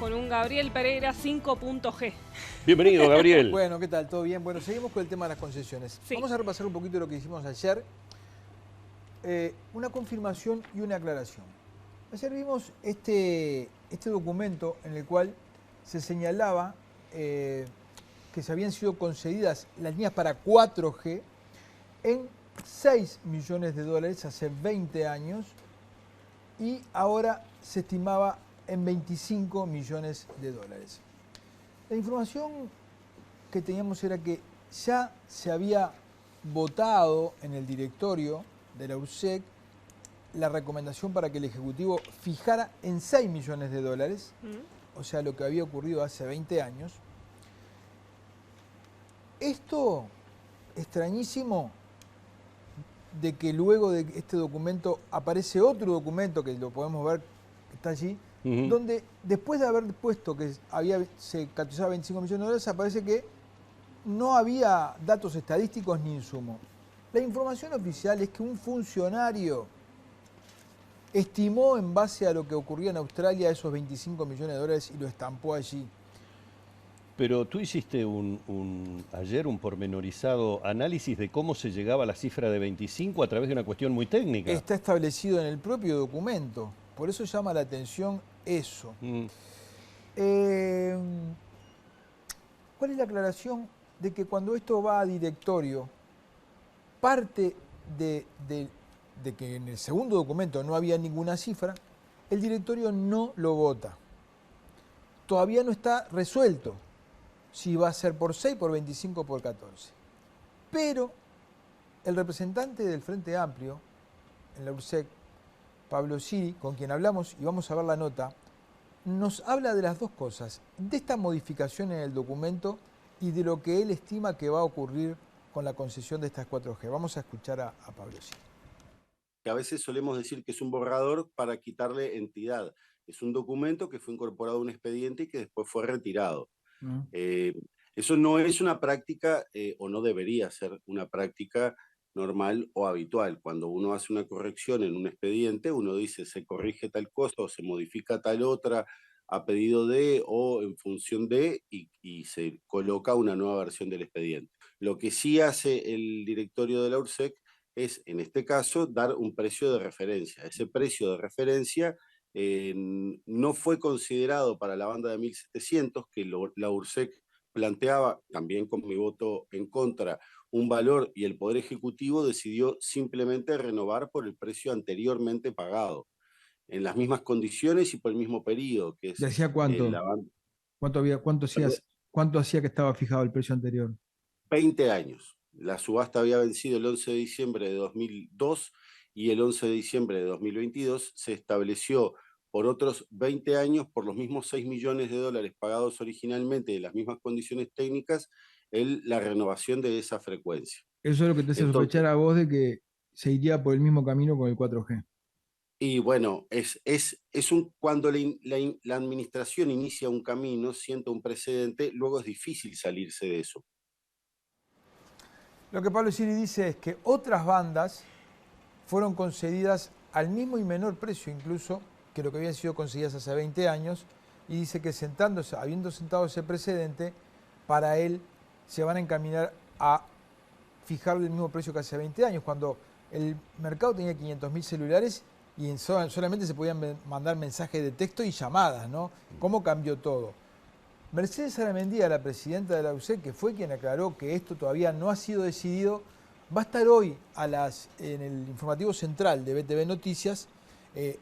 con un Gabriel Pereira 5.G. Bienvenido, Gabriel. Bueno, ¿qué tal? ¿Todo bien? Bueno, seguimos con el tema de las concesiones. Sí. Vamos a repasar un poquito lo que hicimos ayer. Una confirmación y una aclaración. Ayer vimos este documento en el cual se señalaba que se habían sido concedidas las líneas para 4G en 6 millones de dólares hace 20 años y ahora se estimaba en 25 millones de dólares. La información que teníamos era que ya se había votado en el directorio de la URSEC la recomendación para que el Ejecutivo fijara en 6 millones de dólares, o sea, lo que había ocurrido hace 20 años. Esto, extrañísimo, de que luego de este documento aparece otro documento, que lo podemos ver, que está allí, donde después de haber puesto que se cotizaba 25 millones de dólares, aparece que no había datos estadísticos ni insumo. La información oficial es que un funcionario estimó en base a lo que ocurría en Australia esos 25 millones de dólares y lo estampó allí. Pero tú hiciste ayer un pormenorizado análisis de cómo se llegaba a la cifra de 25 a través de una cuestión muy técnica. Está establecido en el propio documento, por eso llama la atención eso. ¿Cuál es la aclaración? De que cuando esto va a directorio, parte de que en el segundo documento no había ninguna cifra, el directorio no lo vota. Todavía no está resuelto si va a ser por 6, por 25 o por 14. Pero el representante del Frente Amplio en la URSEC, Pablo Siri, con quien hablamos y vamos a ver la nota, nos habla de las dos cosas, de esta modificación en el documento y de lo que él estima que va a ocurrir con la concesión de estas 4G. Vamos a escuchar a Pablo Siri. Que a veces solemos decir que es un borrador para quitarle entidad. Es un documento que fue incorporado a un expediente y que después fue retirado. Eso no es una práctica, o no debería ser una práctica normal o habitual. Cuando uno hace una corrección en un expediente, uno dice se corrige tal cosa o se modifica tal otra a pedido de o en función de y se coloca una nueva versión del expediente. Lo que sí hace el directorio de la URSEC es, en este caso, dar un precio de referencia. Ese precio de referencia no fue considerado para la banda de 1700, que la URSEC planteaba, también con mi voto en contra, un valor y el Poder Ejecutivo decidió simplemente renovar por el precio anteriormente pagado, en las mismas condiciones y por el mismo periodo, que ¿Y es hacía cuánto? la banda. ¿Cuánto hacía que estaba fijado el precio anterior? 20 años. La subasta había vencido el 11 de diciembre de 2002 y el 11 de diciembre de 2022 se estableció por otros 20 años, por los mismos 6 millones de dólares pagados originalmente de las mismas condiciones técnicas, la renovación de esa frecuencia. Eso es lo que te hace Entonces, sospechar a vos de que se iría por el mismo camino con el 4G. y bueno, cuando la administración inicia un camino, sienta un precedente, luego es difícil salirse de eso. Lo que Pablo Siri dice es que otras bandas fueron concedidas al mismo y menor precio incluso que lo que habían sido concedidas hace 20 años, y dice que habiendo sentado ese precedente, para él se van a encaminar a fijarle el mismo precio que hace 20 años, cuando el mercado tenía 500.000 celulares y solamente se podían mandar mensajes de texto y llamadas, ¿no? ¿Cómo cambió todo? Mercedes Aramendía, la presidenta de la URSEC, que fue quien aclaró que esto todavía no ha sido decidido, va a estar hoy en el informativo central de BTV Noticias,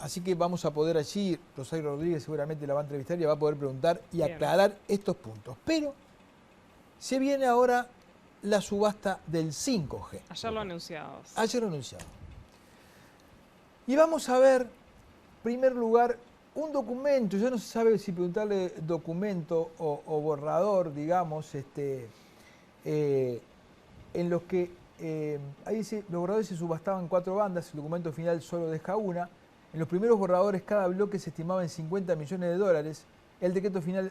así que vamos a poder allí, Rosario Rodríguez seguramente la va a entrevistar y va a poder preguntar y aclarar estos puntos. Pero se viene ahora la subasta del 5G. Ayer lo anunciamos. Ayer lo anunciamos. Y vamos a ver, en primer lugar, un documento, ya no se sabe si preguntarle documento o borrador, digamos, en los que, ahí dice, los borradores se subastaban en 4 bandas, el documento final solo deja una. En los primeros borradores cada bloque se estimaba en 50 millones de dólares, el decreto final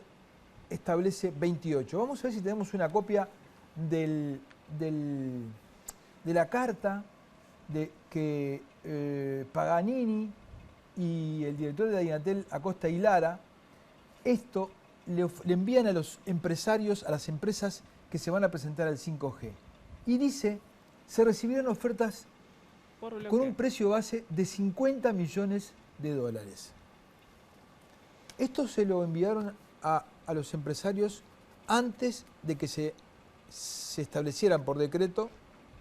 establece 28. Vamos a ver si tenemos una copia de la carta de que Paganini y el director de Dinatel, Acosta y Lara, esto le envían a los empresarios, a las empresas que se van a presentar al 5G. Y dice, se recibirán ofertas con un precio base de 50 millones de dólares. Esto se lo enviaron a los empresarios antes de que se establecieran por decreto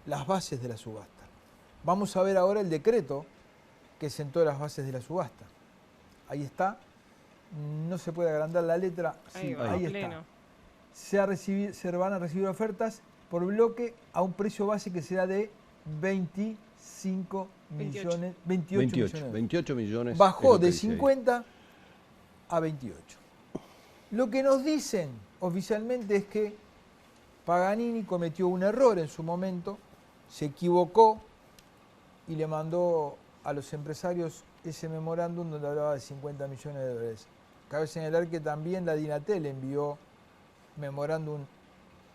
las bases de la subasta. Vamos a ver ahora el decreto que sentó las bases de la subasta. Ahí está. No se puede agrandar la letra. Sí, ahí está. Se van a recibir ofertas por bloque a un precio base que será de 28 millones. Bajó de 50 a 28. Lo que nos dicen oficialmente es que Paganini cometió un error en su momento, se equivocó y le mandó a los empresarios ese memorándum donde hablaba de 50 millones de dólares. Cabe señalar que también la Dinatel envió memorándum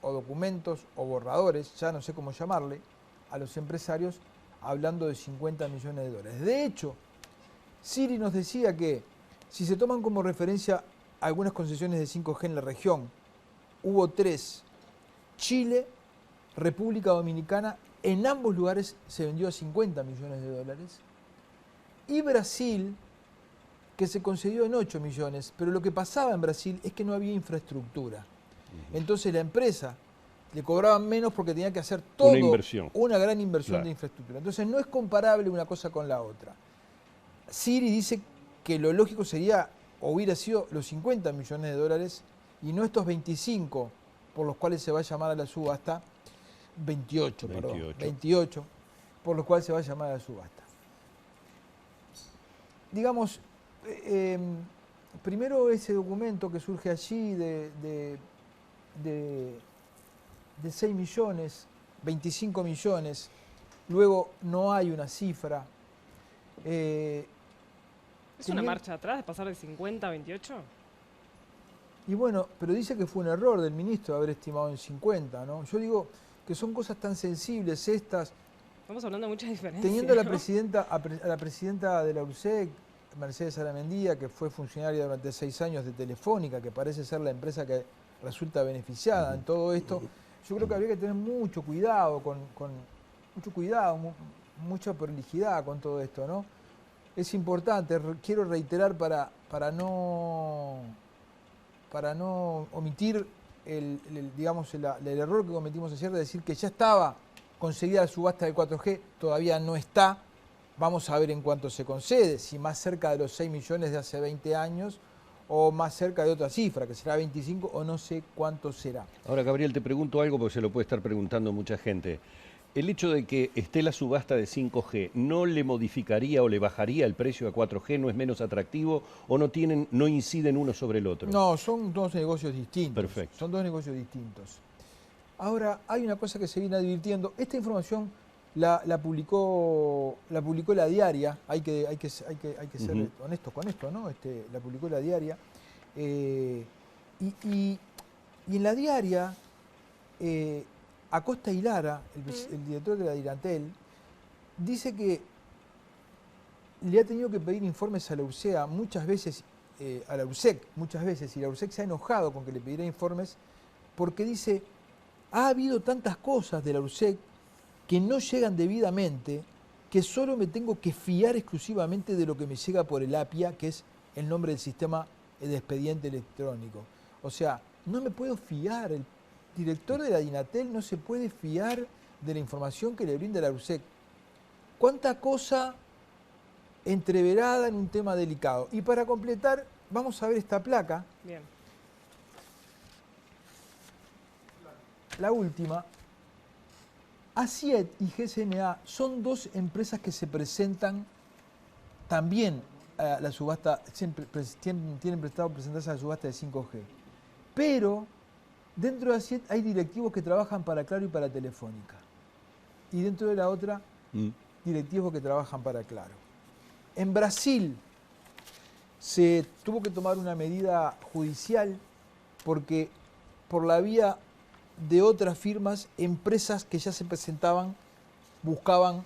o documentos o borradores, ya no sé cómo llamarle, a los empresarios hablando de 50 millones de dólares. De hecho, Siri nos decía que si se toman como referencia algunas concesiones de 5G en la región, hubo 3. Chile, República Dominicana, en ambos lugares se vendió a 50 millones de dólares. Y Brasil, que se concedió en 8 millones, pero lo que pasaba en Brasil es que no había infraestructura. Entonces la empresa le cobraban menos porque tenía que hacer todo una gran inversión de infraestructura. Entonces no es comparable una cosa con la otra. Siri dice que lo lógico sería, o hubiera sido los 50 millones de dólares y no estos 25 por los cuales se va a llamar a la subasta, 28, por los cuales se va a llamar a la subasta. Digamos, primero ese documento que surge allí de 6 millones, 25 millones, luego no hay una cifra. ¿Es una marcha atrás de pasar de 50 a 28? Y bueno, pero dice que fue un error del ministro haber estimado en 50, ¿no? Yo digo que son cosas tan sensibles estas. Estamos hablando de muchas diferencias. Teniendo a la presidenta de la URSEC, Mercedes Aramendía, que fue funcionaria durante 6 años de Telefónica, que parece ser la empresa que resulta beneficiada en todo esto, yo creo que habría que tener mucho cuidado, mucha prolijidad con todo esto, ¿no? Es importante, quiero reiterar para no omitir el error que cometimos ayer de decir que ya estaba conseguida la subasta del 4G, todavía no está. Vamos a ver en cuánto se concede, si más cerca de los 6 millones de hace 20 años o más cerca de otra cifra, que será 25 o no sé cuánto será. Ahora, Gabriel, te pregunto algo porque se lo puede estar preguntando mucha gente. ¿El hecho de que esté la subasta de 5G no le modificaría o le bajaría el precio a 4G? ¿No es menos atractivo o no inciden uno sobre el otro? No, son dos negocios distintos. Perfecto. Son dos negocios distintos. Ahora, hay una cosa que se viene advirtiendo. Esta información la publicó La Diaria. Hay que ser honestos con esto, ¿no? La publicó La Diaria. Y en La Diaria... Acosta y Lara, el director de la Dinatel, dice que le ha tenido que pedir informes a la URSEA muchas veces, a la URSEC muchas veces, y la URSEC se ha enojado con que le pidiera informes porque dice, ha habido tantas cosas de la URSEC que no llegan debidamente, que solo me tengo que fiar exclusivamente de lo que me llega por el APIA, que es el nombre del sistema de expediente electrónico. O sea, no me puedo fiar, el director de la Dinatel no se puede fiar de la información que le brinda la URSEC. ¿Cuánta cosa entreverada en un tema delicado? Y para completar, vamos a ver esta placa. Bien. La última. ACIET y GSMA son dos empresas que se presentan también a la subasta, tienen prestado presentarse a la subasta de 5G. Pero dentro de ACIET hay directivos que trabajan para Claro y para Telefónica. Y dentro de la otra, directivos que trabajan para Claro. En Brasil se tuvo que tomar una medida judicial porque por la vía de otras firmas, empresas que ya se presentaban, buscaban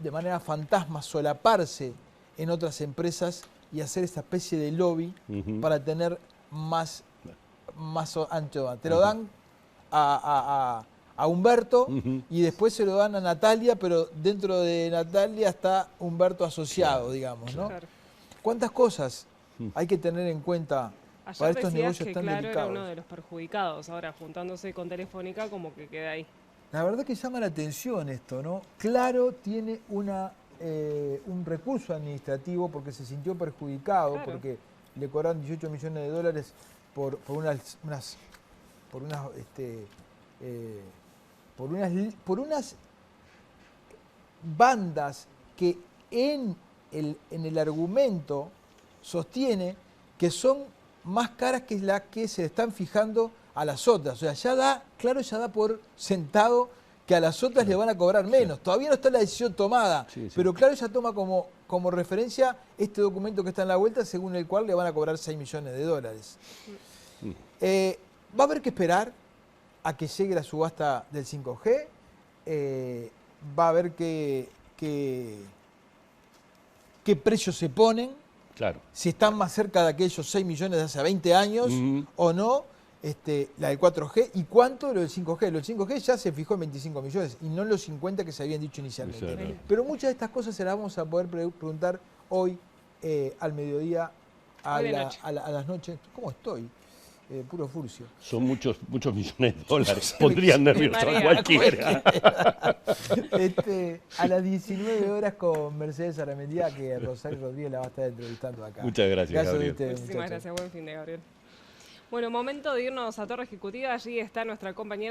de manera fantasma solaparse en otras empresas y hacer esta especie de lobby para tener más ancho. Te lo dan a Humberto y después se lo dan a Natalia, pero dentro de Natalia está Humberto asociado, digamos, ¿no? Claro. ¿Cuántas cosas hay que tener en cuenta Ayer para estos decías negocios que tan Claro delicados? era uno de los perjudicados, ahora juntándose con Telefónica como que queda ahí. La verdad que llama la atención esto, ¿no? Claro tiene un recurso administrativo porque se sintió perjudicado, Claro. porque le cobraron 18 millones de dólares por unas bandas que en el argumento sostiene que son más caras que las que se están fijando a las otras. O sea, Claro ya da por sentado que a las otras le van a cobrar menos. Todavía no está la decisión tomada, pero Claro ya toma como referencia este documento que está en la vuelta, según el cual le van a cobrar 6 millones de dólares. Va a haber que esperar a que llegue la subasta del 5G. Va a haber qué precios se ponen. Claro. Si están más cerca de aquellos 6 millones de hace 20 años o no, la del 4G, y cuánto de lo del 5G. Lo del 5G ya se fijó en 25 millones y no en los 50 que se habían dicho inicialmente. Pero muchas de estas cosas se las vamos a poder preguntar hoy al mediodía, a las noches. ¿Cómo estoy? Puro furcio. Son muchos millones de dólares. Pondrían nervioso a cualquiera. A las 19 horas con Mercedes Aramendía, que Rosario Rodríguez la va a estar entrevistando acá. Muchas gracias, Gabriel. Muchísimas gracias, buen fin de Gabriel. Bueno, momento de irnos a Torre Ejecutiva, allí está nuestra compañera